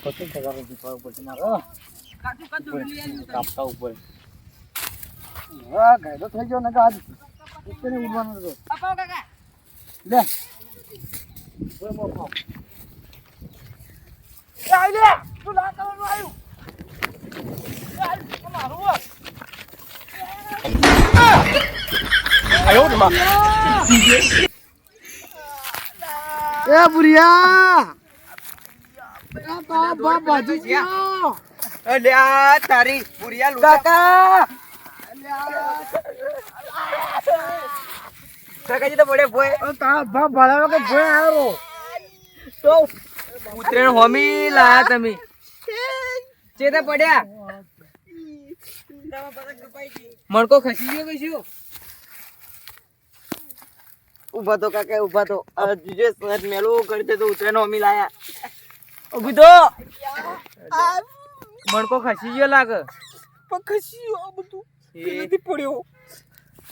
પચીસ ટકા ઉપર પડશે મારો કાપતા ઉપર હા ગાયડો થઈ ગયો ને આજ ઉપર ને ઉડવાનો હતો અપાવ કાકા લે ઓય મોકો આઈ લે તું લા કરવાનું આવ્યું મારું આયો રે માં એ બુરિયા બાબા બાજુ ગયો અલ્યા તારી પુરિયા લુટા કાકાજી તો પડે ભોય તા બા ભાળાવા કે ભોય આયો તો ઉતરેણ હોમી લાયા તમે ચેતા પડ્યા મણકો ખસી ગયો કે શું ઉભા તો કાકા ઉભા તો જીજે સર મેલું કરી દે તો ઉતરેણ હોમી લાયા ઉભી તો મણકો ખસી ગયો લાગે પણ ખસી ગયો બધું પેલેથી પડ્યો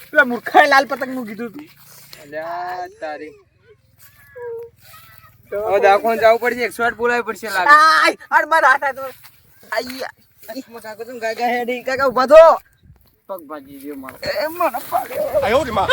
પેલા મૂર્ખાએ લાલ પતંગ નું કીધું તું અલ્યા તારી હવે દાખોન જવું પડશે 108 બોલાવી પડશે લાગે આય અર માર હાથ આ તો આયા કાકા તું ગાગા હેડી કાકા ઉભા તો પગ ભાજી ગયો મારો એ મને પાડ્યો આયો રે માં